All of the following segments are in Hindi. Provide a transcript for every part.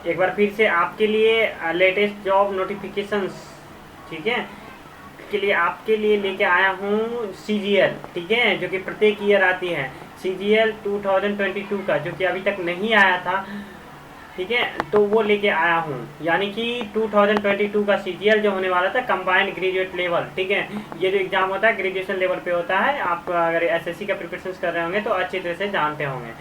एक बार फिर से आपके लिए लेटेस्ट जॉब नोटिफिकेशंस, ठीक है, के लिए आपके लिए लेके आया हूँ CGL, ठीक है, जो कि प्रत्येक ईयर आती है। CGL 2022 का, जो कि अभी तक नहीं आया था, ठीक है, तो वो लेके आया हूँ। यानी कि 2022 का CGL जो होने वाला था, कंबाइंड ग्रेजुएट लेवल, ठीक है, ये जो एग्जाम होता है ग्रेजुएशन लेवल पे होता है। आप अगर SSC का प्रिपरेशन कर रहे होंगे तो अच्छी तरह से जानते होंगे।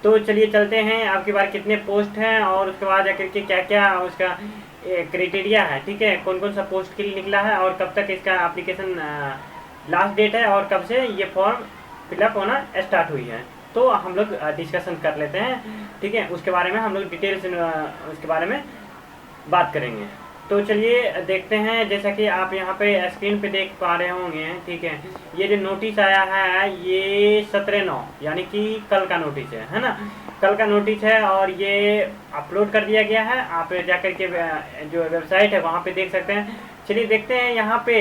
तो चलिए चलते हैं, आपकी बार कितने पोस्ट हैं और उसके बाद जाकर के क्या क्या उसका क्राइटेरिया है, ठीक है, कौन कौन सा पोस्ट के लिए निकला है और कब तक इसका एप्लीकेशन लास्ट डेट है और कब से ये फॉर्म फिलअप होना स्टार्ट हुई है। तो हम लोग डिस्कशन कर लेते हैं, ठीक है, उसके बारे में हम लोग डिटेल से उसके बारे में बात करेंगे। तो चलिए देखते हैं, जैसा कि आप यहाँ पे स्क्रीन पे देख पा रहे होंगे, ठीक है, ये जो नोटिस आया है ये 17/9 यानी कि कल का नोटिस है ना, कल का नोटिस है और ये अपलोड कर दिया गया है। आप जाकर के जो वेबसाइट है वहाँ पे देख सकते हैं। चलिए देखते हैं यहाँ पे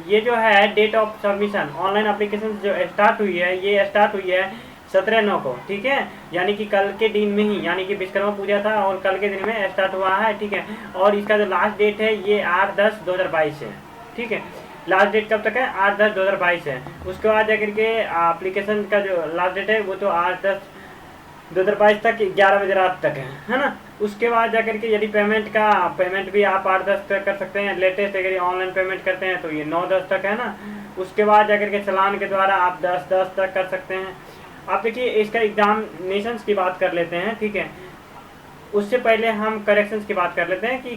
ये जो है date of submission online application जो स्टार्ट हुई है, ये स्टार्ट हुई है 17/9 को, ठीक है, यानी कि कल के दिन में ही, यानी कि विश्वकर्मा पूजा था और कल के दिन में स्टार्ट हुआ है, ठीक है। और इसका जो लास्ट डेट है ये 8/10/2022 है, ठीक है। लास्ट डेट कब तक है? 8/10/2022 है। उसके बाद जाकर के एप्लीकेशन का जो लास्ट डेट है वो तो 8/10/2022 तक 11 बजे रात तक है ना। उसके बाद जाकर के यदि पेमेंट भी आप 8-10 तक कर सकते हैं। लेटेस्ट अगर ऑनलाइन पेमेंट करते हैं तो ये 9-10 तक है ना। उसके बाद जाकर के चालान के द्वारा आप 10-10 तक कर सकते हैं। आप देखिए इसका एग्जामिनेशंस की बात कर लेते हैं, ठीक है। उससे पहले हम करेक्शंस की बात कर लेते हैं कि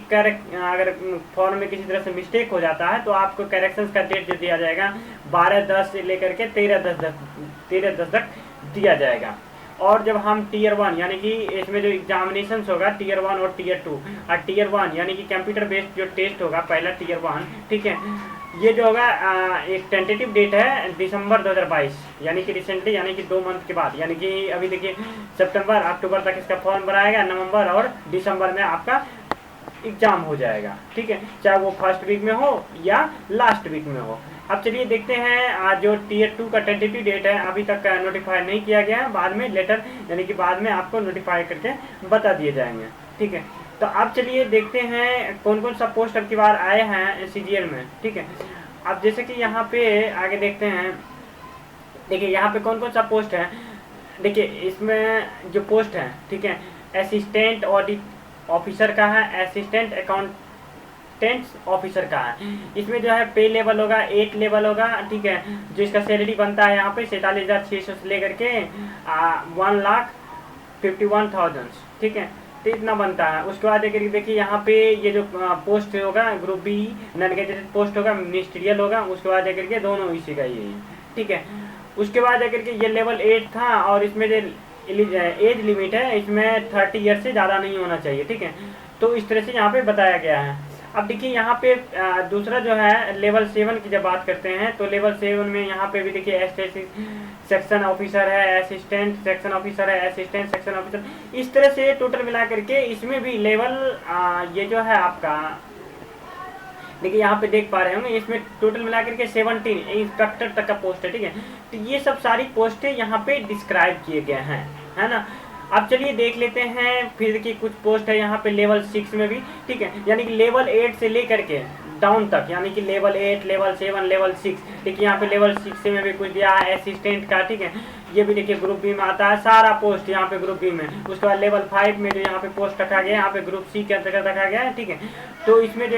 अगर फॉर्म में किसी तरह से मिस्टेक हो जाता है तो आपको करेक्शंस का डेट जो दिया जाएगा 12/10 से लेकर के 13/10 तक दिया जाएगा। और जब हम Tier 1 यानी कि इसमें जो एग्जामिनेशंस होगा Tier 1 और Tier 2, और Tier 1 यानी कि कंप्यूटर बेस्ड जो टेस्ट होगा पहला Tier 1, ठीक है, ये जो होगा एक टेंटेटिव डेट है दिसंबर 2022, यानी कि रिसेंटली, यानी कि 2 मंथ के बाद, यानी कि अभी देखिए सितंबर अक्टूबर तक इसका फॉर्म भराएगा, नवंबर और दिसंबर में आपका एग्जाम हो जाएगा, ठीक है, चाहे वो फर्स्ट वीक में हो या लास्ट वीक में हो। अब चलिए देखते हैं आज जो Tier 2 का टेंटेटिव डेट है अभी तक नोटिफाई नहीं किया गया है, बाद में लेटर यानी कि बाद में आपको नोटिफाई करके बता दिए जाएंगे, ठीक है। तो अब चलिए देखते हैं कौन कौन सा पोस्ट अब की बार आए हैं CGL में, ठीक है। अब जैसे कि यहाँ पे आगे देखते हैं, देखिए यहाँ पे कौन कौन सा पोस्ट है। देखिए इसमें जो पोस्ट है, ठीक है, असिस्टेंट ऑडिट ऑफिसर का है, असिस्टेंट अकाउंटेंट्स ऑफिसर का है। इसमें जो है पे लेवल होगा 8 लेवल होगा, ठीक है, जो इसका सैलरी बनता है यहाँ पे 47,600 से लेकर के 1,51,000, ठीक है, तो इतना बनता है। उसके बाद देखिए यहाँ पे ये जो पोस्ट होगा group B non gazetted post होगा, मिनिस्ट्रियल होगा, उसके बाद जाकर के दोनों इसी का ये, ठीक है। उसके बाद जाकर के ये लेवल 8 था और इसमें जो एज लिमिट है इसमें 30 ईयर से ज़्यादा नहीं होना चाहिए, ठीक है। तो इस तरह से यहाँ पे बताया गया है। अब देखिए यहाँ पे दूसरा जो है लेवल 7 की जब बात करते हैं तो लेवल 7 में यहाँ पे भी देखिए सेक्शन ऑफिसर है, असिस्टेंट सेक्शन ऑफिसर है, असिस्टेंट सेक्शन ऑफिसर, इस तरह से टोटल मिला करके इसमें भी लेवल ये जो है आपका देखिए यहाँ पे देख पा रहे होंगे, इसमें टोटल मिला करके 17 इंस्पेक्टर तक का पोस्ट है, ठीक है। तो ये सब सारी पोस्टें यहाँ पे डिस्क्राइब किए गए हैं, है ना। अब चलिए देख लेते हैं फिर की कुछ पोस्ट है यहाँ पे लेवल 6 में भी, ठीक है, यानी कि लेवल 8 से लेकर के डाउन तक, यानी कि लेवल 8, लेवल 7, लेवल 6, देखिए यहाँ पे लेवल 6 में भी कुछ दिया है असिस्टेंट का, ठीक है। ये भी देखिए ग्रुप बी में आता है सारा पोस्ट यहाँ पे ग्रुप बी में। उसके बाद लेवल 5 में जो यहाँ पे पोस्ट रखा गया है यहाँ पे ग्रुप सी के अंतर्गत रखा गया है, ठीक है। तो इसमें जो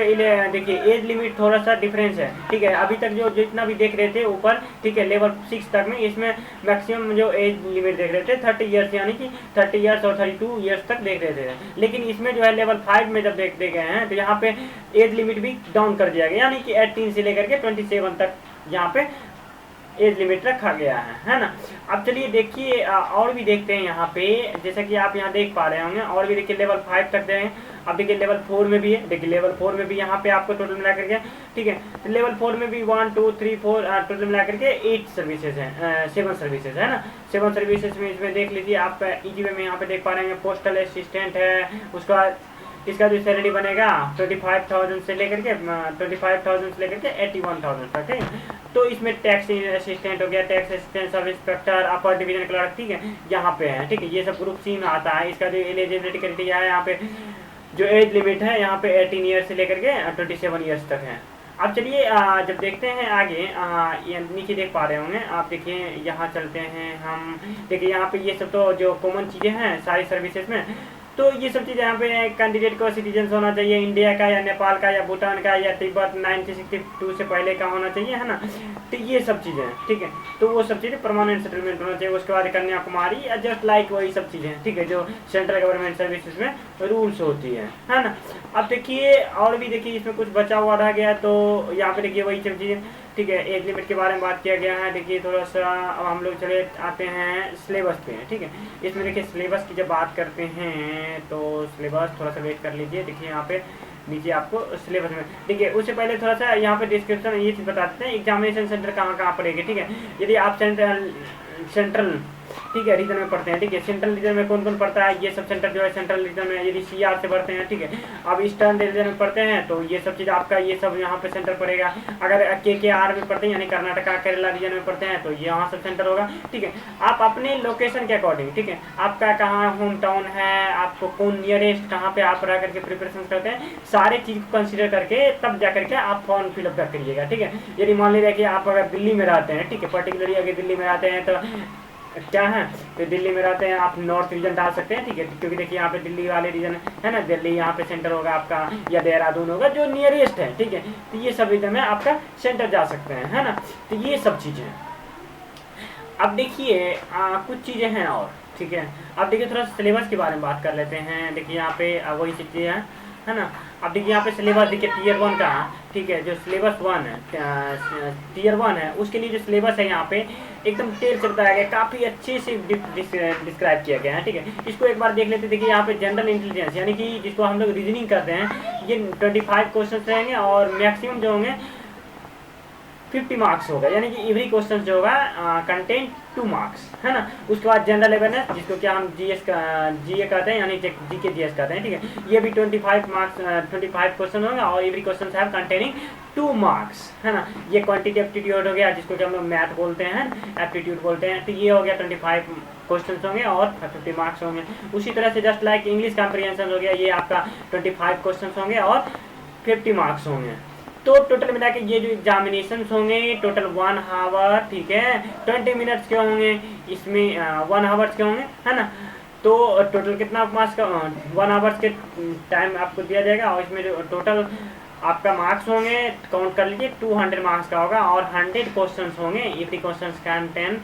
देखिए एज लिमिट थोड़ा सा डिफरेंस है, ठीक है। अभी तक जो जितना भी देख रहे थे ऊपर, ठीक है, लेवल 6 तक में इसमें मैक्सिमम जो एज लिमिट देख रहे थे 30 ईयर्स, यानी कि 30 ईयर्स और 32 ईयर्स तक देख रहे थे। लेकिन इसमें जो है लेवल 5 में जब देखते गए हैं तो यहाँ पे एज लिमिट भी डाउन कर दिया गया, यानी कि 18 से लेकर के 27 तक यहाँ पे एज लिमिट रखा गया है ना। अब चलिए देखिए और भी देखते हैं यहाँ पे, जैसा कि आप यहाँ देख पा रहे होंगे और भी देखिए लेवल 5 तक दें। अब देखिए लेवल 4 में भी है, देखिए लेवल 4 में भी यहाँ पे आपको टोटल मिला करके, ठीक है, तो लेवल 4 में भी 1 2 3 4 टोटल मिला करके 8 सर्विसेज हैं, 7 सर्विसेज है ना। 7 सर्विसेज में इसमें देख लीजिए आप इजी वे में यहाँ पे देख पा रहे हैं। पोस्टल असिस्टेंट है, उसका इसका जो सैलरी बनेगा 25,000 से लेकर के 81,000 तक है। तो इसमें टैक्स असिस्टेंट हो गया, tax assistant, sub inspector, upper division clerk, ठीक है, यहाँ पे है, ठीक है, ये सब ग्रुप सी में आता है। इसका जो एलिजिबिलिटी क्राइटेरिया है, यहाँ पे जो एज लिमिट है यहाँ पे 18 ईयर्स से लेकर के 27 ईयर्स तक है। अब चलिए जब देखते हैं आगे, ये नीचे देख पा रहे होंगे आप, देखिए यहाँ चलते हैं हम। देखिए यहाँ पे ये सब तो जो कॉमन चीज़ें हैं सारी सर्विसेज में, तो ये सब चीज़ यहाँ पे कैंडिडेट को सिटीजन होना चाहिए इंडिया का या नेपाल का या भूटान का या तिब्बत 1962 से पहले का होना चाहिए, है ना। तो ये सब चीज़ें, ठीक है, तो वो सब चीज़ें परमानेंट सेटलमेंट होना चाहिए। उसके बाद कन्याकुमारी या जस्ट लाइक वही सब चीज़ें, ठीक है, जो सेंट्रल गवर्नमेंट सर्विसेज में रूल्स होती है ना। अब देखिए और भी देखिए इसमें कुछ बचा हुआ रह गया, तो यहाँ पे देखिए वही सब चीज़ें, ठीक है, एज लिमिट के बारे में बात किया गया है। देखिए थोड़ा सा अब हम लोग चले आते हैं सिलेबस पे, ठीक है। इसमें देखिए सिलेबस की जब बात करते हैं तो सिलेबस थोड़ा सा वेट कर लीजिए। देखिए यहाँ पे नीचे आपको सिलेबस में, ठीक है, उससे पहले थोड़ा सा यहाँ पे डिस्क्रिप्शन ये चीज़ बता देते हैं, एग्जामिनेशन सेंटर कहाँ कहाँ पड़ेगी, ठीक है। यदि आप सेंट्रल ठीक है रीजन में पढ़ते हैं, ठीक है, सेंट्रल रीजन में कौन कौन पढ़ता है, ये सब सेंटर जो है सेंट्रल रीजन में यदि CR से पढ़ते हैं, ठीक है। अब ईस्टर्न रीजन में पढ़ते हैं तो ये सब चीज़ आपका ये सब यहाँ पे सेंटर पड़ेगा। अगर KKR में पढ़ते हैं यानी कर्नाटका केरला रीजन में पढ़ते हैं तो ये यहाँ सब सेंटर होगा, ठीक है। आप अपने लोकेशन के अकॉर्डिंग, ठीक है, आपका कहाँ होम टाउन है, आपको कौन नियरेस्ट कहाँ पे आप रह करके प्रिपरेशन करते हैं, सारे चीज़ को कंसिडर करके तब जा करके आप फॉर्म फिलअप कर करिएगा, ठीक है। यदि मान लीजिए कि आप अगर दिल्ली में रहते हैं, ठीक है, पर्टिकुलरली अगर दिल्ली में रहते हैं तो क्या है, तो दिल्ली में रहते हैं आप नॉर्थ रीजन डाल सकते हैं, ठीक है, क्योंकि देखिए यहाँ पे दिल्ली वाले रीजन है ना, दिल्ली यहाँ पे सेंटर होगा आपका, या देहरादून होगा जो नियरेस्ट है, ठीक है। तो ये सब रीजन में आपका सेंटर जा सकते हैं, है ना। तो ये सब चीज़ें। अब देखिए कुछ चीज़ें हैं और, ठीक है। अब देखिए थोड़ा सिलेबस के बारे में बात कर लेते हैं। देखिए यहाँ पे वही चीज़ें हैं, है ना। अब देखिए यहाँ पे सिलेबस देखिए Tier 1 का, ठीक है, जो सिलेबस 1 है, Tier 1 है, उसके लिए जो सिलेबस है यहाँ पे एकदम डिटेल से बताया गया, काफ़ी अच्छे से डिस्क्राइब किया गया है, ठीक है। इसको एक बार देख लेते हैं। देखिए यहाँ पे जनरल इंटेलिजेंस यानी कि जिसको हम लोग रीजनिंग करते हैं, ये 25 क्वेश्चन रहेंगे और मैक्सिमम जो होंगे 50 मार्क्स होगा, यानी कि एवरी क्वेश्चन जो होगा कंटेंट 2 मार्क्स, है ना। उसके बाद जनरल अवेयरनेस जिसको क्या हम GE कहते हैं, यानी GK GS कहते हैं, ठीक है। ये भी 25 मार्क्स 25 क्वेश्चन होगा और एवरी क्वेश्चन है कंटेनिंग 2 मार्क्स, है ना। ये क्वांटिटी एप्टीट्यूड हो गया जिसको कि हम लोग मैथ बोलते हैं, एप्टीट्यूड बोलते हैं, तो ये हो गया 25 क्वेश्चन होंगे और 50 मार्क्स होंगे। उसी तरह से जस्ट लाइक इंग्लिश कॉम्प्रिहेंशन हो गया, ये आपका 25 क्वेश्चन होंगे और 50 मार्क्स होंगे। तो टोटल मिला के ये जो एग्जामिनेशन होंगे टोटल 1 आवर, ठीक है, 20 मिनट्स के होंगे, इसमें 1 आवर्स के होंगे, है ना। तो टोटल कितना मार्क्स का 1 आवर्स के टाइम आपको दिया जाएगा और इसमें जो टोटल आपका मार्क्स होंगे काउंट कर लीजिए 200 मार्क्स का होगा और 100 क्वेश्चन होंगे, एवरी क्वेश्चन कंटेन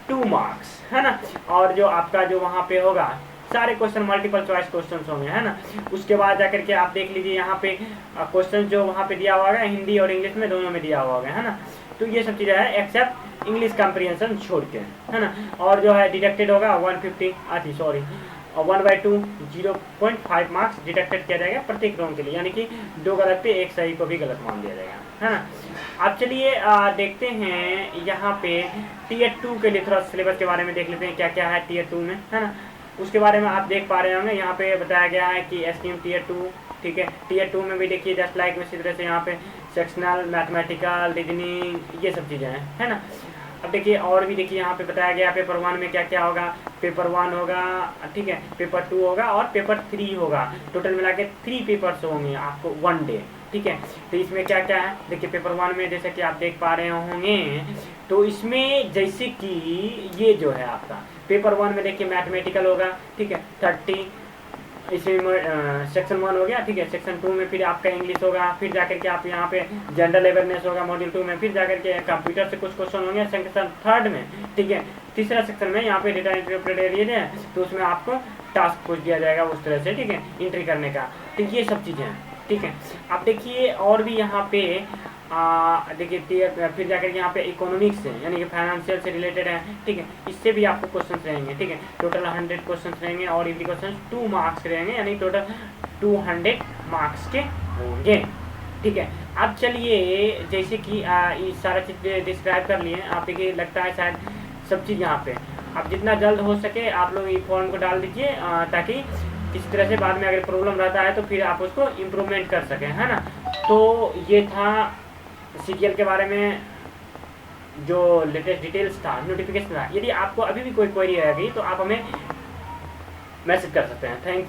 2 मार्क्स, है ना। और जो आपका जो वहाँ पे होगा सारे क्वेश्चन मल्टीपल चॉइस क्वेश्चन होंगे, है ना। उसके बाद जाकर के आप देख लीजिए यहाँ पे क्वेश्चन जो वहाँ पे दिया हुआ है हिंदी और इंग्लिश में दोनों में दिया हुआ है ना। तो ये सब चीज़ें है एक्सेप्ट इंग्लिश कॉम्प्रिहेंशन छोड़ के, है ना। और जो है डिडक्टेड होगा 150 सॉरी 1/2 0.5 मार्क्स डिडक्टेड किया जाएगा प्रत्येक रॉन्ग के लिए, यानी कि 2 गलत पे 1 सही को भी गलत मान दिया जाएगा, है ना। अब चलिए देखते हैं यहाँ पे Tier 2 के लिए थोड़ा सिलेबस के बारे में देख लेते हैं क्या क्या है Tier 2 में, है ना। उसके बारे में आप देख पा रहे होंगे यहाँ पे बताया गया है कि STM Tier 2, ठीक है। Tier 2 में भी देखिए जस्ट लाइक इसी तरह से यहाँ पे सेक्शनल, मैथमेटिकल, रीजनिंग, ये सब चीज़ें हैं, है ना। अब देखिए और भी देखिए यहाँ पे बताया गया पेपर 1 में क्या क्या होगा। पेपर 1 होगा, ठीक है, पेपर 2 होगा और पेपर 3 होगा। टोटल मिला के 3 पेपर्स होंगे आपको 1 डे, ठीक है। तो इसमें क्या क्या है देखिए पेपर 1 में जैसे कि आप देख पा रहे होंगे, तो इसमें जैसे कि ये जो है आपका पेपर 1 में देखिए मैथमेटिकल होगा, ठीक है, 30, इसमें सेक्शन 1 हो गया, ठीक है। सेक्शन 2 में फिर आपका इंग्लिश होगा, फिर जाकर के आप यहाँ पे जनरल अवेयरनेस होगा मॉड्यूल 2 में, फिर जाकर के कंप्यूटर से कुछ क्वेश्चन होंगे सेक्शन 3 में, ठीक है। तीसरा सेक्शन में यहाँ पे डेटा इंटरप्रेट है तो उसमें आपको टास्क पूछ दिया जाएगा उस तरह से, ठीक है, एंट्री करने का। तो ये सब चीज़ें हैं, ठीक है। अब देखिए और भी यहाँ पे देखिए फिर जाकर यहाँ पे इकोनॉमिक्स है यानी कि फाइनेंशियल से रिलेटेड है, ठीक है। इससे भी आपको क्वेश्चन रहेंगे, ठीक है। टोटल 100 क्वेश्चन रहेंगे और एवरी क्वेश्चन 2 मार्क्स रहेंगे, यानी टोटल 200 मार्क्स के होंगे, ठीक है। अब चलिए जैसे कि ये सारा चीज़ डिस्क्राइब कर लिए आप, देखिए लगता है शायद सब चीज़ यहाँ पे अब जितना जल्द हो सके आप लोग ये फॉर्म को डाल दीजिए ताकि किसी तरह से बाद में अगर प्रॉब्लम रहता है तो फिर आप उसको इम्प्रूवमेंट कर सकें, है ना। तो ये था CGL के बारे में जो लेटेस्ट डिटेल्स था, नोटिफिकेशन था। यदि आपको अभी भी कोई क्वेरी आएगी तो आप हमें मैसेज कर सकते हैं। Thank you.